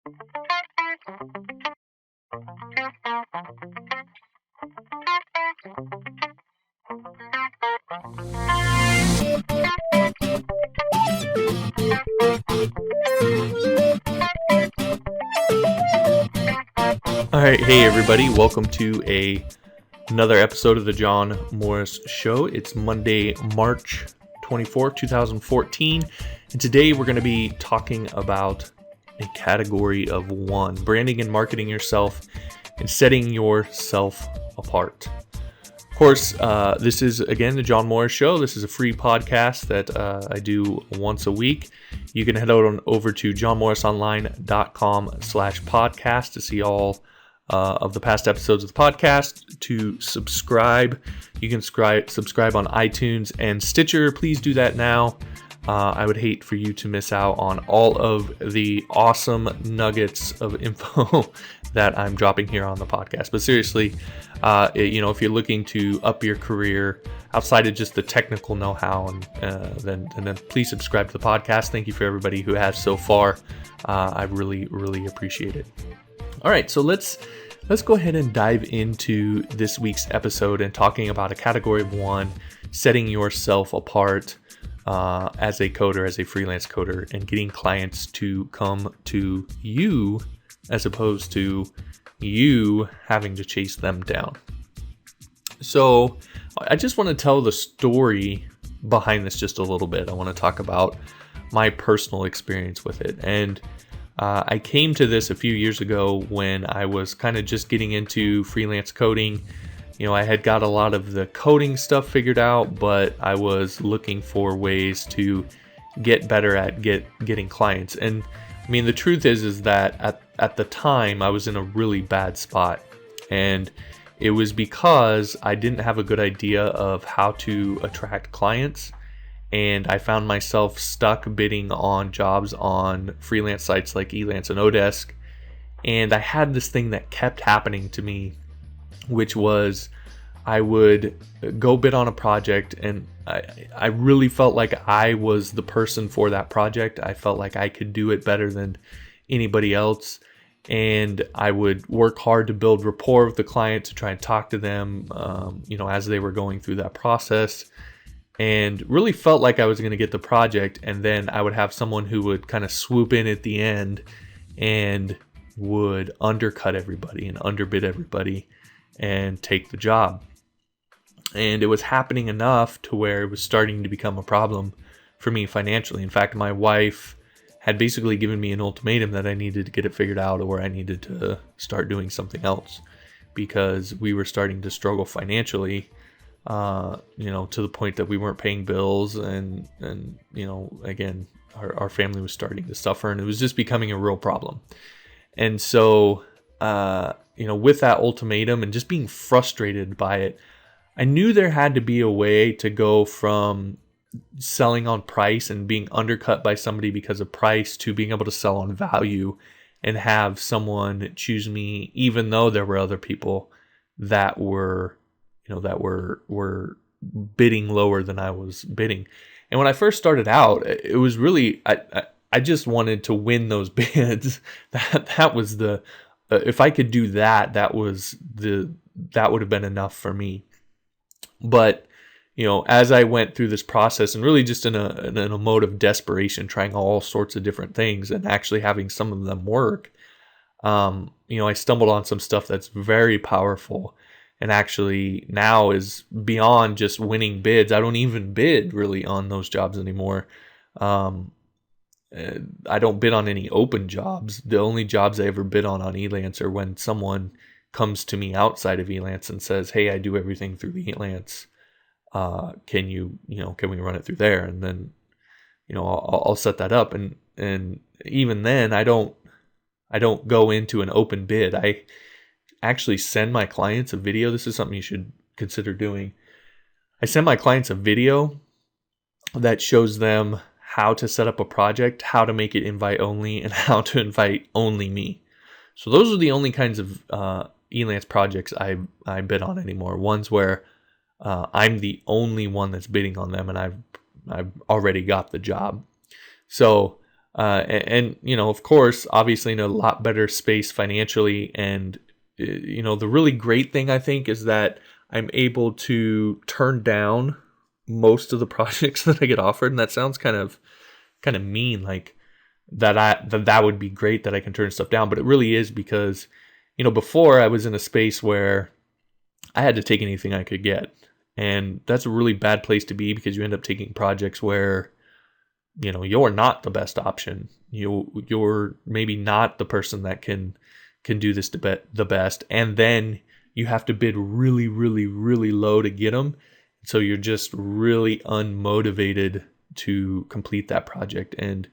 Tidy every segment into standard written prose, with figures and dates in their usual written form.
All right, hey everybody, welcome to another episode of the John Morris Show. It's Monday, March 24, 2014, and today we're going to be talking about a category of one, branding and marketing yourself and setting yourself apart. Of course, this is, again, the John Morris Show. This is a free podcast that I do once a week. You can head on over to johnmorrisonline.com/podcast to see all of the past episodes of the podcast. To subscribe, you can subscribe on iTunes and Stitcher. Please do that now. I would hate for you to miss out on all of the awesome nuggets of info that I'm dropping here on the podcast. But seriously, if you're looking to up your career outside of just the technical know-how, then please subscribe to the podcast. Thank you for everybody who has so far. I really, really appreciate it. All right, so let's go ahead and dive into this week's episode and talking about a category of one, setting yourself apart as a coder, as a freelance coder, and getting clients to come to you as opposed to you having to chase them down. So I just want to tell the story behind this just a little bit. I want to talk about my personal experience with it. And I came to this a few years ago when I was kind of just getting into freelance coding. I had got a lot of the coding stuff figured out, but I was looking for ways to get better at getting clients. And I mean, the truth is that at the time I was in a really bad spot, and it was because I didn't have a good idea of how to attract clients. And I found myself stuck bidding on jobs on freelance sites like Elance and oDesk. And I had this thing that kept happening to me, which was I would go bid on a project, and I really felt like I was the person for that project. I felt like I could do it better than anybody else. And I would work hard to build rapport with the client, to try and talk to them, as they were going through that process. And really felt like I was going to get the project, and then I would have someone who would kind of swoop in at the end and would undercut everybody and underbid everybody and take the job. And it was happening enough to where it was starting to become a problem for me financially. In fact, my wife had basically given me an ultimatum that I needed to get it figured out, or I needed to start doing something else, because we were starting to struggle financially. To the point that we weren't paying bills, and again, our family was starting to suffer, and it was just becoming a real problem. And so, with that ultimatum and just being frustrated by it, I knew there had to be a way to go from selling on price and being undercut by somebody because of price to being able to sell on value and have someone choose me, even though there were other people that were bidding lower than I was bidding. And when I first started out, it was really, I just wanted to win those bids. That was if I could do that, that would have been enough for me. But, as I went through this process, and really just in a mode of desperation, trying all sorts of different things and actually having some of them work, I stumbled on some stuff that's very powerful. And actually now is beyond just winning bids. I don't even bid really on those jobs anymore. I don't bid on any open jobs. The only jobs I ever bid on Elance are when someone comes to me outside of Elance and says, "Hey, I do everything through Elance. Can we run it through there?" And then, I'll set that up. And even then, I don't go into an open bid. I actually send my clients a video. This is something you should consider doing. I send my clients a video that shows them how to set up a project, how to make it invite only, and how to invite only me. So those are the only kinds of Elance projects I bid on anymore. Ones where I'm the only one that's bidding on them, and I've already got the job. So And of course, obviously in a lot better space financially. And the really great thing I think is that I'm able to turn down most of the projects that I get offered. And that sounds kind of mean, like that would be great that I can turn stuff down, but it really is because before I was in a space where I had to take anything I could get, and that's a really bad place to be because you end up taking projects where you're not the best option. You're maybe not the person that can do this the best, and then you have to bid really, really, really low to get them. So you're just really unmotivated to complete that project, and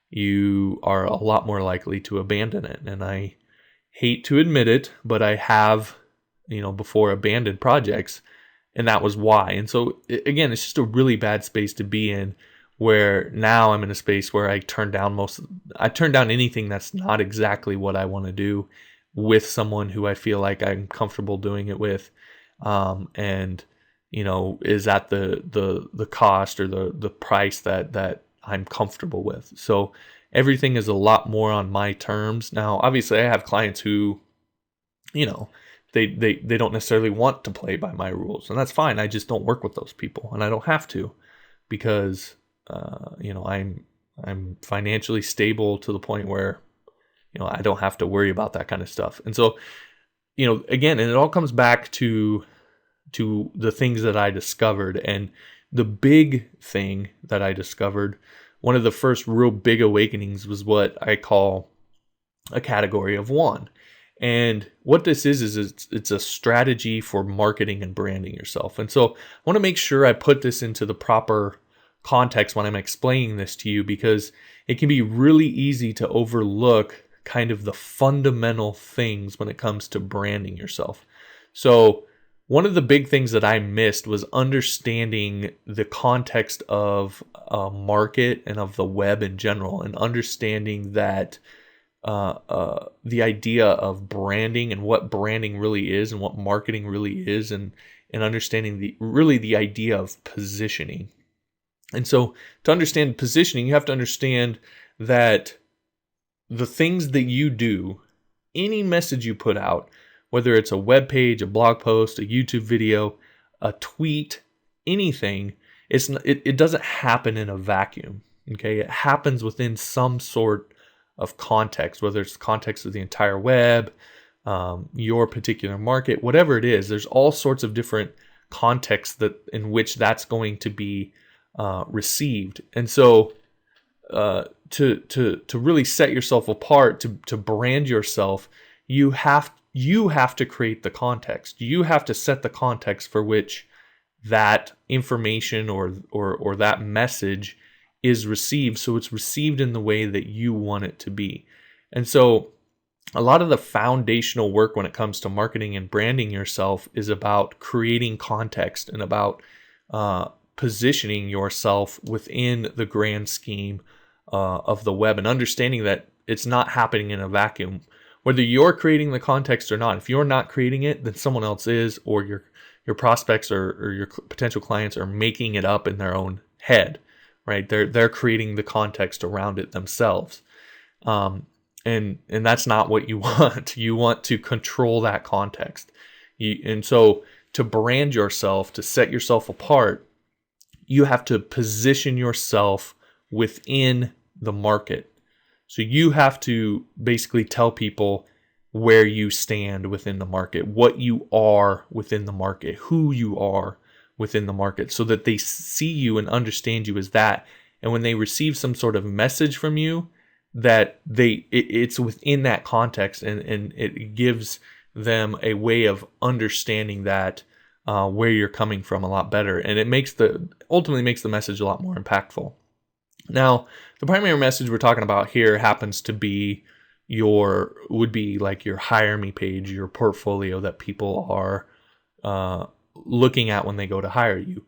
you are a lot more likely to abandon it. And I hate to admit it, but I have, before abandoned projects, and that was why. And so again, it's just a really bad space to be in, where now I'm in a space where I turn down anything that's not exactly what I want to do with someone who I feel like I'm comfortable doing it with, and is at the cost or the price that I'm comfortable with. So everything is a lot more on my terms. Now, obviously, I have clients who, they don't necessarily want to play by my rules, and that's fine. I just don't work with those people, and I don't have to, because I'm financially stable to the point where I don't have to worry about that kind of stuff. And so again, and it all comes back to the things that I discovered. And the big thing that I discovered, one of the first real big awakenings, was what I call a category of one. And what this is it's a strategy for marketing and branding yourself. And so I want to make sure I put this into the proper context when I'm explaining this to you, because it can be really easy to overlook kind of the fundamental things when it comes to branding yourself. So one of the big things that I missed was understanding the context of a market and of the web in general, and understanding that the idea of branding and what branding really is and what marketing really is, and understanding the idea of positioning. And so to understand positioning, you have to understand that the things that you do, any message you put out, whether it's a web page, a blog post, a YouTube video, a tweet, anything, it doesn't happen in a vacuum. Okay, it happens within some sort of context, whether it's the context of the entire web, your particular market, whatever it is. There's all sorts of different contexts in which that's going to be received. And so to really set yourself apart, to brand yourself, you have to create the context. You have to set the context for which that information or that message is received, so it's received in the way that you want it to be. And so a lot of the foundational work when it comes to marketing and branding yourself is about creating context and about positioning yourself within the grand scheme of the web, and understanding that it's not happening in a vacuum. Whether you're creating the context or not, if you're not creating it, then someone else is, or your prospects or your potential clients are making it up in their own head, right? They're creating the context around it themselves, and that's not what you want. You want to control that context, and so to brand yourself, to set yourself apart, you have to position yourself within the market. So you have to basically tell people where you stand within the market, what you are within the market, who you are within the market, so that they see you and understand you as that. And when they receive some sort of message from you, that it's within that context, and it gives them a way of understanding that where you're coming from a lot better, and it ultimately makes the message a lot more impactful. Now, the primary message we're talking about here happens to be would be like your hire me page, your portfolio that people are looking at when they go to hire you.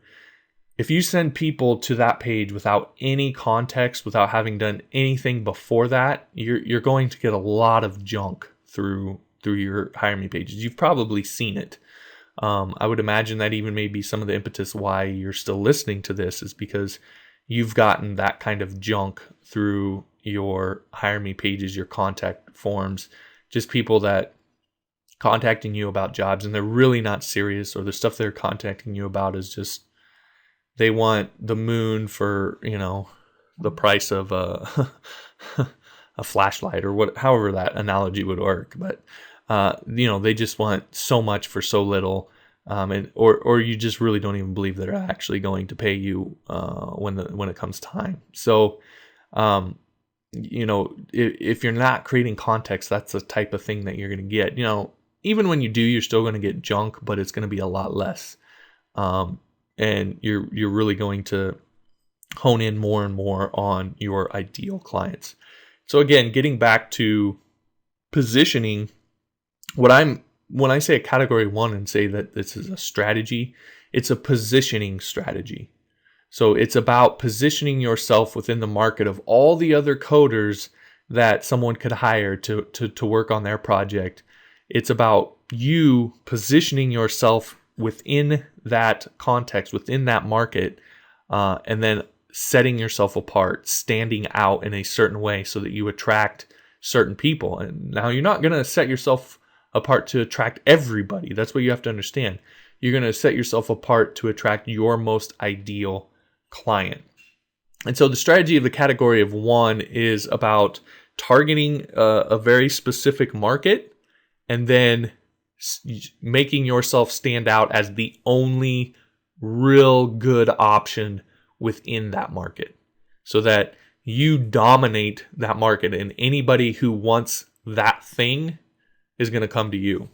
If you send people to that page without any context, without having done anything before that, you're going to get a lot of junk through your hire me pages. You've probably seen it. I would imagine that even maybe some of the impetus why you're still listening to this is because you've gotten that kind of junk through your hire me pages, your contact forms, just people that contacting you about jobs and they're really not serious, or the stuff they're contacting you about is just they want the moon for, the price of a a flashlight, or however that analogy would work. But they just want so much for so little, or you just really don't even believe they're actually going to pay you when it comes time. So, if you're not creating context, that's the type of thing that you're going to get. Even when you do, you're still going to get junk, but it's going to be a lot less. And you're really going to hone in more and more on your ideal clients. So again, getting back to positioning, when I say a category 1 and say that this is a strategy, it's a positioning strategy. So it's about positioning yourself within the market of all the other coders that someone could hire to work on their project. It's about you positioning yourself within that context, within that market, and then setting yourself apart, standing out in a certain way so that you attract certain people. And now you're not going to set yourself apart to attract everybody. That's what you have to understand. You're going to set yourself apart to attract your most ideal client. And so the strategy of the category of 1 is about targeting a very specific market and then making yourself stand out as the only real good option within that market, so that you dominate that market, and anybody who wants that thing is going to come to you.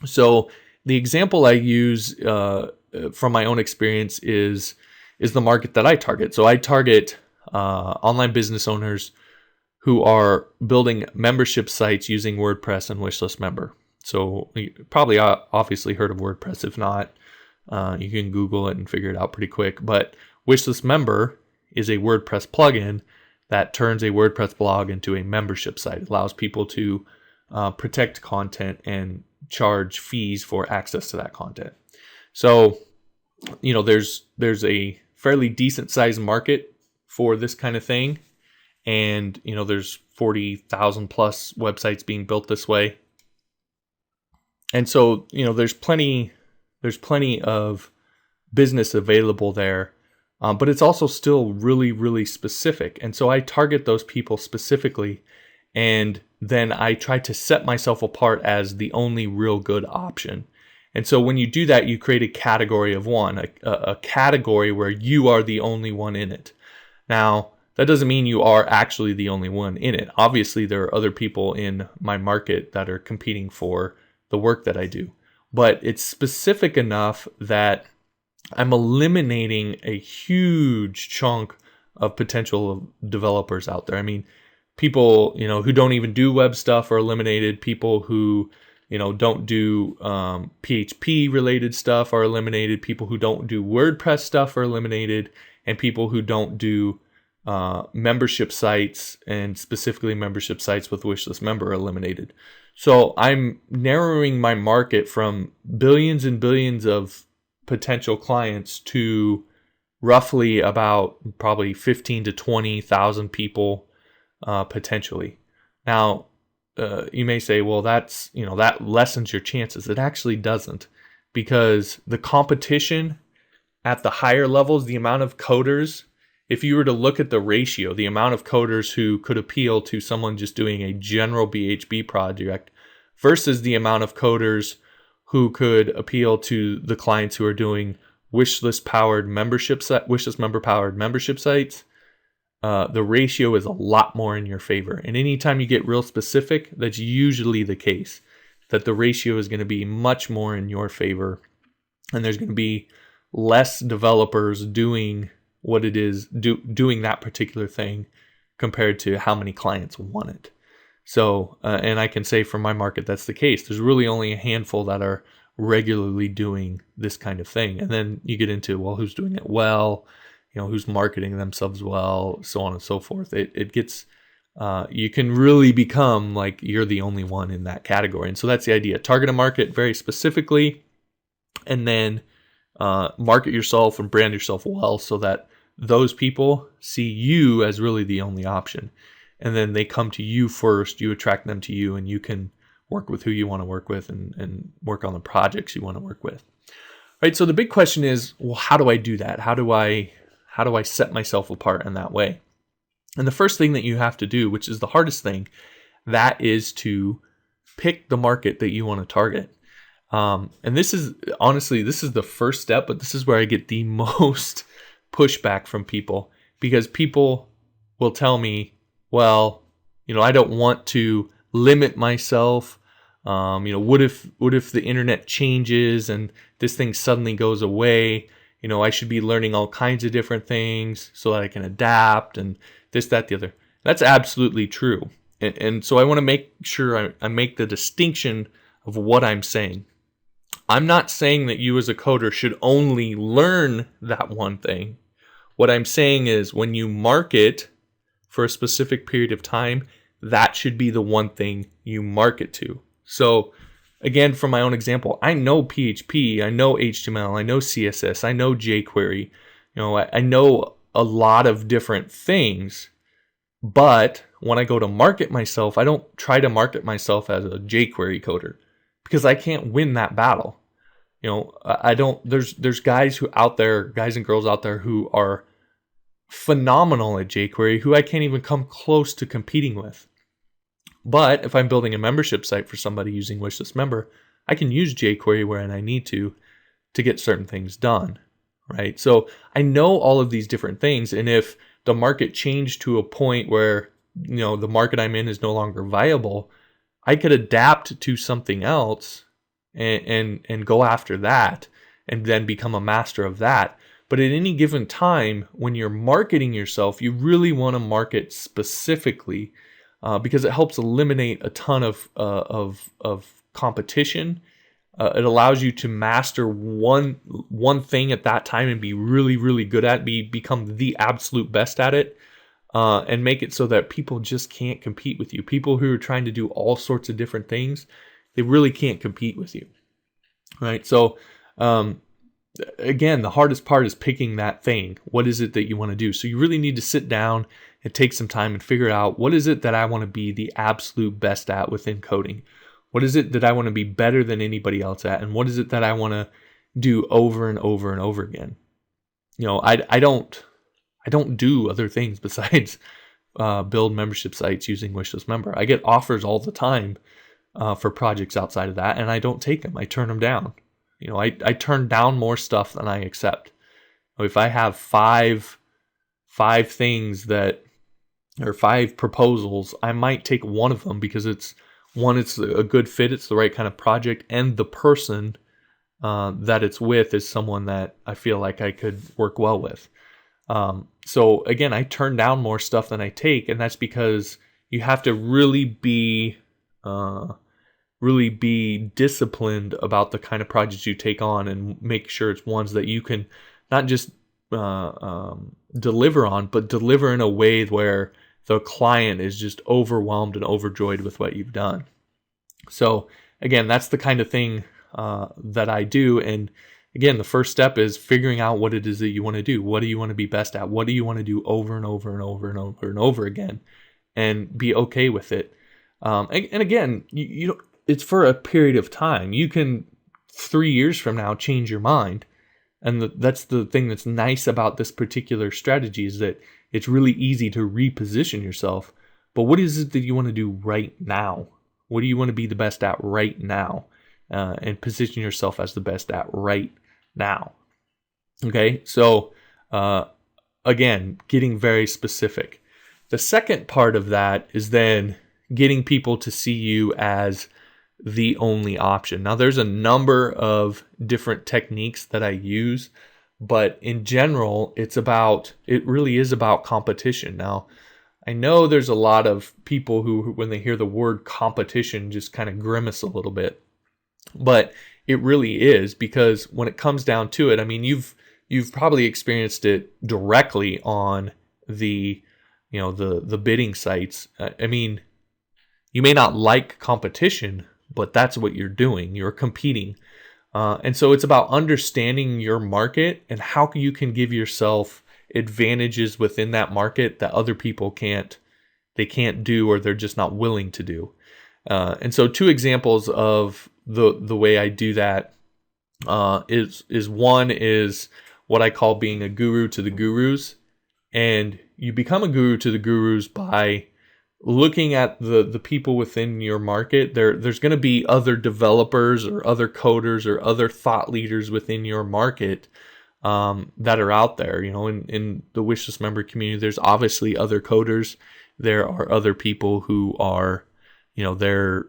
So the example I use from my own experience is the market that I target. So I target online business owners who are building membership sites using WordPress and Wishlist Member. So you probably obviously heard of WordPress. If not, you can Google it and figure it out pretty quick. But Wishlist Member is a WordPress plugin that turns a WordPress blog into a membership site. It allows people to protect content and charge fees for access to that content. So, there's a fairly decent sized market for this kind of thing. And, there's 40,000 plus websites being built this way. And so, there's plenty of business available there, but it's also still really, really specific. And so I target those people specifically, and then I try to set myself apart as the only real good option. And so when you do that, you create a category of 1, a category where you are the only one in it. Now, that doesn't mean you are actually the only one in it. Obviously, there are other people in my market that are competing for the work that I do. But it's specific enough that I'm eliminating a huge chunk of potential developers out there. I mean, people, who don't even do web stuff are eliminated. People who, don't do PHP related stuff are eliminated. People who don't do WordPress stuff are eliminated. And people who don't do membership sites, and specifically membership sites with Wishlist Member, are eliminated. So I'm narrowing my market from billions and billions of potential clients to roughly about probably 15 to 20,000 people potentially. Now, you may say, well, that's, that lessens your chances. It actually doesn't, because the competition at the higher levels, the amount of coders, if you were to look at the ratio, the amount of coders who could appeal to someone just doing a general BHB project versus the amount of coders who could appeal to the clients who are doing Wishlist Member powered membership sites, the ratio is a lot more in your favor. And anytime you get real specific, that's usually the case, that the ratio is going to be much more in your favor, and there's going to be less developers doing what it is, doing that particular thing compared to how many clients want it. So, and I can say from my market, that's the case. There's really only a handful that are regularly doing this kind of thing. And then you get into, well, who's doing it well, who's marketing themselves well, so on and so forth. It gets, you can really become like you're the only one in that category. And so that's the idea. Target a market very specifically, and then market yourself and brand yourself well so that those people see you as really the only option. And then they come to you first, you attract them to you, and you can work with who you want to work with and work on the projects you want to work with. Right? So the big question is, well, how do I do that? How do I set myself apart in that way? And the first thing that you have to do, which is the hardest thing, that is to pick the market that you want to target. And this is the first step, but this is where I get the most pushback from people, because people will tell me, well, I don't want to limit myself. What if the internet changes and this thing suddenly goes away? I should be learning all kinds of different things so that I can adapt and this, that, the other. That's absolutely true. And so I want to make sure I make the distinction of what I'm saying. I'm not saying that you as a coder should only learn that one thing. What I'm saying is when you market for a specific period of time, that should be the one thing you market to. So again, from my own example, I know PHP, I know HTML, I know CSS, I know jQuery. I know a lot of different things, but when I go to market myself, I don't try to market myself as a jQuery coder because I can't win that battle. I don't. There's guys and girls out there who are phenomenal at jQuery who I can't even come close to competing with. But if I'm building a membership site for somebody using Wishlist Member, I can use jQuery where I need to get certain things done, right? So I know all of these different things, and if the market changed to a point where the market I'm in is no longer viable, I could adapt to something else and go after that and then become a master of that. But at any given time, when you're marketing yourself, you really want to market specifically because it helps eliminate a ton of competition. It allows you to master one thing at that time and be really, really good at it, become the absolute best at it, and make it so that people just can't compete with you. People who are trying to do all sorts of different things, they really can't compete with you, right? So again, the hardest part is picking that thing. What is it that you want to do? So you really need to sit down and take some time and figure out, what is it that I want to be the absolute best at within coding? What is it that I want to be better than anybody else at? And what is it that I want to do over and over and over again? I don't do other things besides build membership sites using Wishlist Member. I get offers all the time for projects outside of that, and I don't take them. I turn them down. I turn down more stuff than I accept. If I have five things or 5 proposals, I might take one of them because it's a good fit, it's the right kind of project, and the person that it's with is someone that I feel like I could work well with. So again, I turn down more stuff than I take, and that's because you have to really be disciplined about the kind of projects you take on and make sure it's ones that you can not just deliver on, but deliver in a way where the client is just overwhelmed and overjoyed with what you've done. So again, that's the kind of thing that I do. And again, the first step is figuring out what it is that you want to do. What do you want to be best at? What do you want to do over and over and over and over and over again, and be okay with it. And again, you it's for a period of time. You can 3 years from now change your mind. And that's the thing that's nice about this particular strategy, is that it's really easy to reposition yourself. But what is it that you want to do right now? What do you want to be the best at right now? And position yourself as the best at right now. Okay, so again, getting very specific. The second part of that is then getting people to see you as the only option. Now, there's a number of different techniques that I use, but in general, it really is about competition. Now, I know there's a lot of people who, when they hear the word competition, just kind of grimace a little bit, but it really is, because when it comes down to it, I mean, you've probably experienced it directly on the bidding sites. I mean, you may not like competition, but that's what you're doing. You're competing. And so it's about understanding your market and how you can give yourself advantages within that market that other people can't do, or they're just not willing to do. And so 2 examples of the way I do that is one is what I call being a guru to the gurus. And you become a guru to the gurus by looking at the people within your market. There's going to be other developers or other coders or other thought leaders within your market that are out there. In the wishlist member community, there's obviously other coders. There are other people who are, they're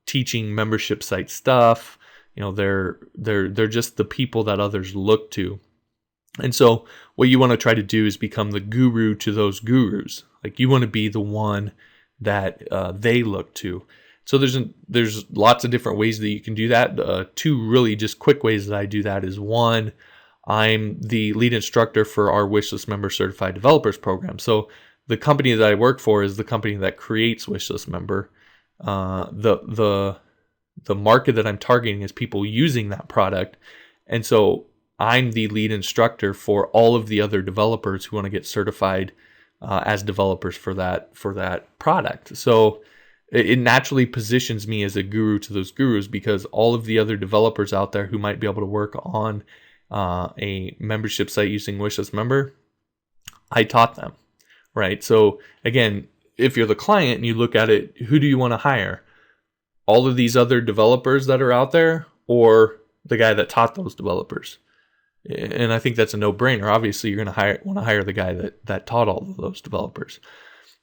teaching membership site stuff. They're just the people that others look to. And so what you want to try to do is become the guru to those gurus. Like, you want to be the one that they look to. So there's lots of different ways that you can do that. 2 really just quick ways that I do that is, one, I'm the lead instructor for our Wishlist Member Certified Developers program. So the company that I work for is the company that creates Wishlist Member. The market that I'm targeting is people using that product. And so I'm the lead instructor for all of the other developers who want to get certified as developers for that product. So it naturally positions me as a guru to those gurus, because all of the other developers out there who might be able to work on a membership site using Wishlist Member, I taught them, right? So again, if you're the client and you look at it, who do you want to hire? All of these other developers that are out there, or the guy that taught those developers? And I think that's a no-brainer. Obviously, you're going to want to hire the guy that taught all of those developers.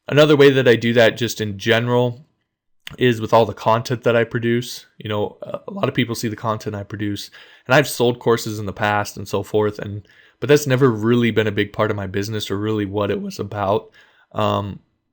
Another way that I do that just in general is with all the content that I produce. A lot of people see the content I produce, and I've sold courses in the past and so forth, but that's never really been a big part of my business, or really what it was about.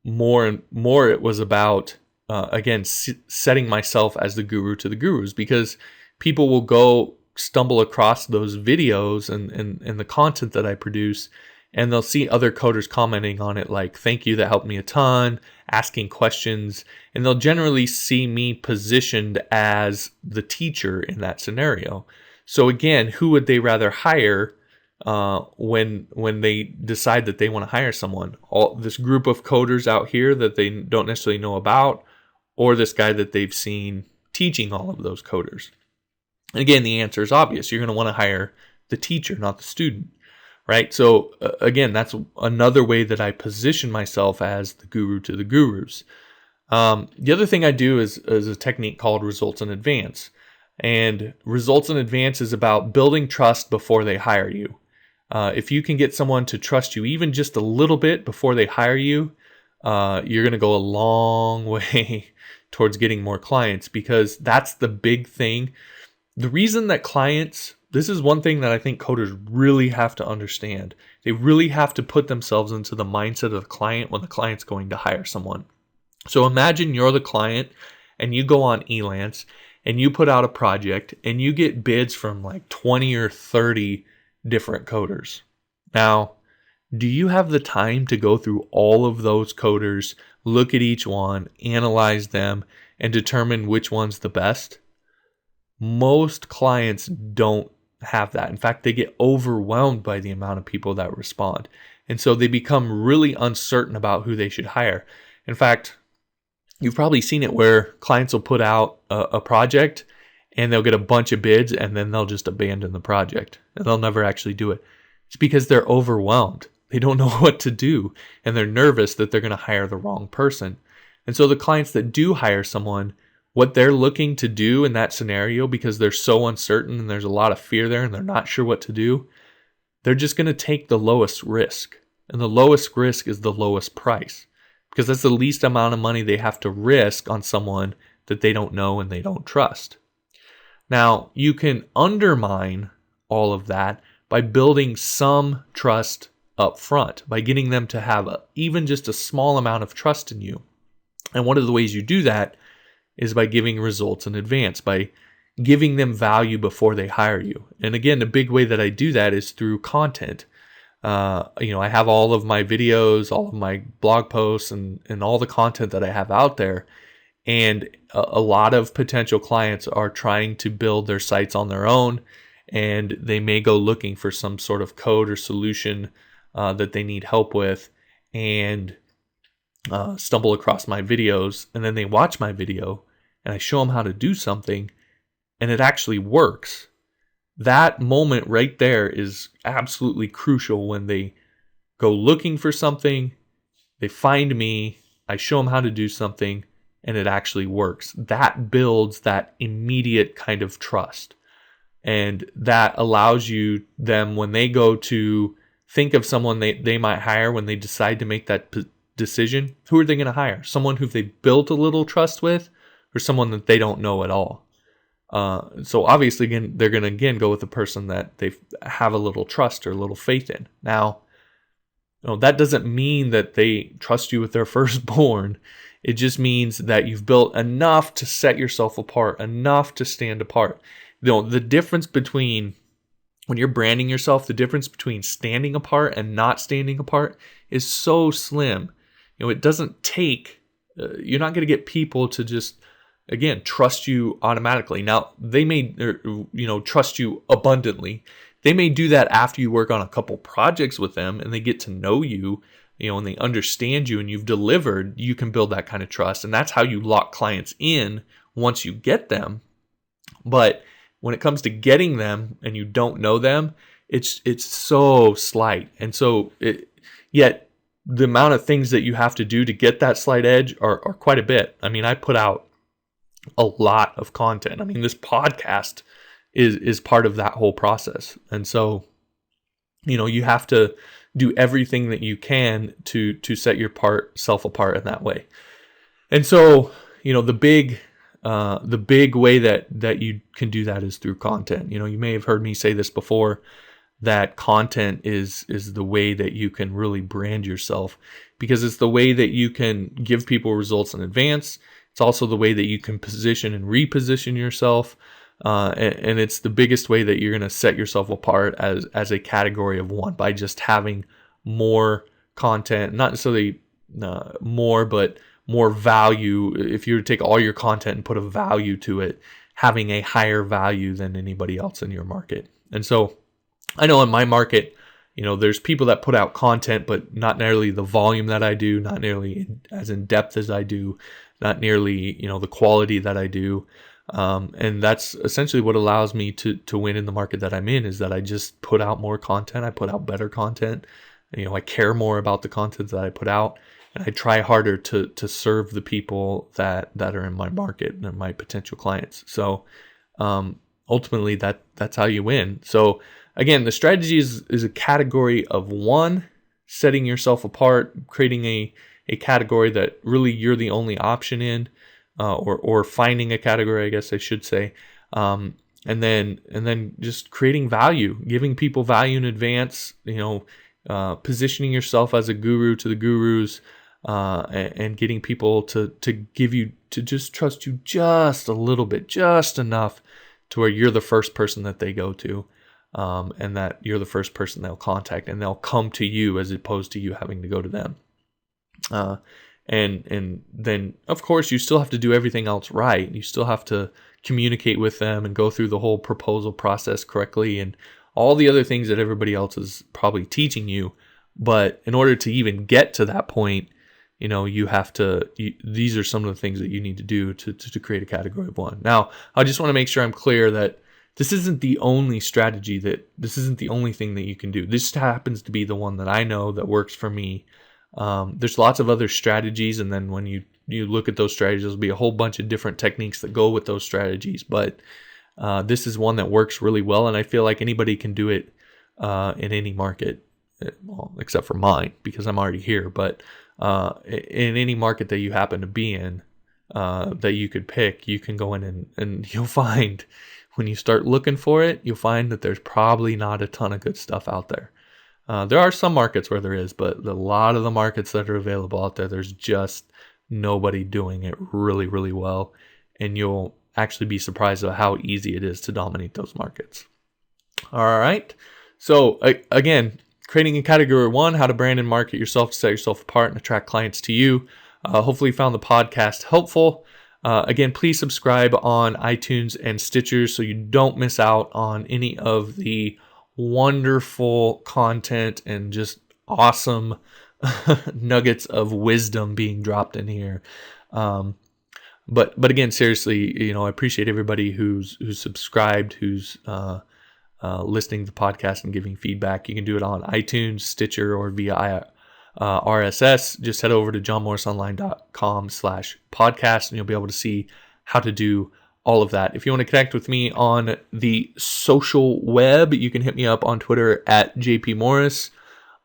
More and more it was about, again, setting myself as the guru to the gurus, because people will go stumble across those videos and the content that I produce, and they'll see other coders commenting on it like, "Thank you, that helped me a ton," asking questions, and they'll generally see me positioned as the teacher in that scenario. So again, who would they rather hire when they decide that they want to hire someone? All this group of coders out here that they don't necessarily know about, or this guy that they've seen teaching all of those coders? And again, the answer is obvious. You're going to want to hire the teacher, not the student, right? So again, that's another way that I position myself as the guru to the gurus. The other thing I do is a technique called results in advance. And results in advance is about building trust before they hire you. If you can get someone to trust you even just a little bit before they hire you, you're going to go a long way towards getting more clients, because that's the big thing. The reason that this is one thing that I think coders really have to understand. They really have to put themselves into the mindset of the client when the client's going to hire someone. So imagine you're the client and you go on Elance and you put out a project and you get bids from like 20 or 30 different coders. Now, do you have the time to go through all of those coders, look at each one, analyze them, and determine which one's the best? Most clients don't have that. In fact, they get overwhelmed by the amount of people that respond. And so they become really uncertain about who they should hire. In fact, you've probably seen it where clients will put out a project and they'll get a bunch of bids and then they'll just abandon the project and they'll never actually do it. It's because they're overwhelmed. They don't know what to do and they're nervous that they're going to hire the wrong person. And so the clients that do hire someone, what they're looking to do in that scenario, because they're so uncertain and there's a lot of fear there and they're not sure what to do, they're just going to take the lowest risk. And the lowest risk is the lowest price, because that's the least amount of money they have to risk on someone that they don't know and they don't trust. Now, you can undermine all of that by building some trust up front, by getting them to have even just a small amount of trust in you. And one of the ways you do that is by giving results in advance, by giving them value before they hire you. And again, a big way that I do that is through content. I have all of my videos, all of my blog posts, and all the content that I have out there. And a lot of potential clients are trying to build their sites on their own. and they may go looking for some sort of code or solution that they need help with, and stumble across my videos, and then they watch my video and I show them how to do something and it actually works. That moment right there is absolutely crucial when they go looking for something, they find me, I show them how to do something, and it actually works. That builds that immediate kind of trust. And that allows them, when they go to think of someone they might hire, when they decide to make that decision, who are they going to hire? Someone who they built a little trust with, or someone that they don't know at all? So obviously, again, they're going to go with the person that they have a little trust or a little faith in. Now, that doesn't mean that they trust you with their firstborn. It just means that you've built enough to set yourself apart, enough to stand apart. The difference between, when you're branding yourself, the difference between standing apart and not standing apart is so slim. It doesn't take, you're not going to get people to just, again, trust you automatically. Now, they may, trust you abundantly. They may do that after you work on a couple projects with them and they get to know you, and they understand you and you've delivered. You can build that kind of trust. And that's how you lock clients in once you get them. But when it comes to getting them and you don't know them, it's so slight. And so yet the amount of things that you have to do to get that slight edge are quite a bit. I mean, I put out a lot of content. I mean, this podcast is part of that whole process. And so, you have to do everything that you can to set yourself apart in that way. And so, the big way that you can do that is through content. You may have heard me say this before, that content is the way that you can really brand yourself, because it's the way that you can give people results in advance. It's also the way that you can position and reposition yourself. And it's the biggest way that you're going to set yourself apart as a category of one, by just having more content, not necessarily more, but more value. If you were to take all your content and put a value to it, having a higher value than anybody else in your market. And so I know in my market, there's people that put out content, but not nearly the volume that I do, not nearly as in depth as I do, not nearly, the quality that I do. And that's essentially what allows me to win in the market that I'm in, is that I just put out more content. I put out better content. I care more about the content that I put out, and I try harder to serve the people that are in my market and my potential clients. So, ultimately that's how you win. So again, the strategy is a category of one, setting yourself apart, creating a category that really you're the only option in, or finding a category, I guess I should say, and then just creating value, giving people value in advance, positioning yourself as a guru to the gurus, and getting people to just trust you just a little bit, just enough to where you're the first person that they go to, and that you're the first person they'll contact, and they'll come to you as opposed to you having to go to them. And then of course you still have to do everything else right. You still have to communicate with them and go through the whole proposal process correctly and all the other things that everybody else is probably teaching you. But in order to even get to that point, you have to, these are some of the things that you need to do to create a category of one. Now, I just want to make sure I'm clear that this isn't the only strategy, this isn't the only thing that you can do. This happens to be the one that I know that works for me. There's lots of other strategies, and then when you look at those strategies, there'll be a whole bunch of different techniques that go with those strategies. But this is one that works really well, and I feel like anybody can do it in any market, well, except for mine because I'm already here. But in any market that you happen to be in, that you could pick, you can go in and you'll find, when you start looking for it, you'll find that there's probably not a ton of good stuff out there. There are some markets where there is, but a lot of the markets that are available out there, there's just nobody doing it really, really well. And you'll actually be surprised at how easy it is to dominate those markets. All right. So again, creating a category one, how to brand and market yourself to set yourself apart and attract clients to you. Hopefully you found the podcast helpful. Again, please subscribe on iTunes and Stitcher so you don't miss out on any of the wonderful content and just awesome nuggets of wisdom being dropped in here. But again, seriously, I appreciate everybody who's subscribed, who's listening to the podcast and giving feedback. You can do it on iTunes, Stitcher, or via RSS. Just head over to johnmorrisonline.com/podcast and you'll be able to see how to do all of that. If you want to connect with me on the social web, you can hit me up on Twitter at JPMorris,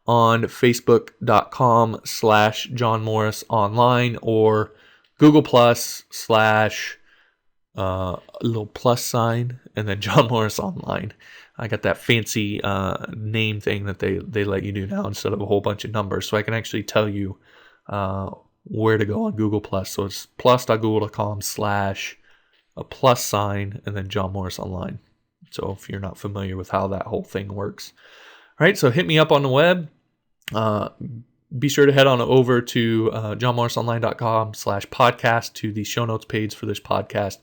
on Facebook.com/JohnMorrisOnline, or Google Plus / a little plus sign and then John Morris Online. I got that fancy name thing that they let you do now instead of a whole bunch of numbers, so I can actually tell you where to go on Google Plus. So it's plus.google.com/ a plus sign and then John Morris Online. So if you're not familiar with how that whole thing works. All right, so hit me up on the web. Be sure to head on over to johnmorrisonline.com/podcast to the show notes page for this podcast.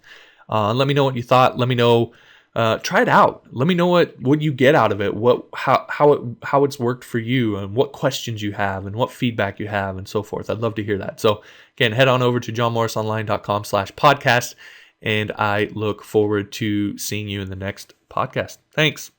And let me know what you thought. Let me know. Try it out. Let me know what you get out of it. How it's worked for you, and what questions you have, and what feedback you have, and so forth. I'd love to hear that. So again, head on over to johnmorrisonline.com/podcast, and I look forward to seeing you in the next podcast. Thanks.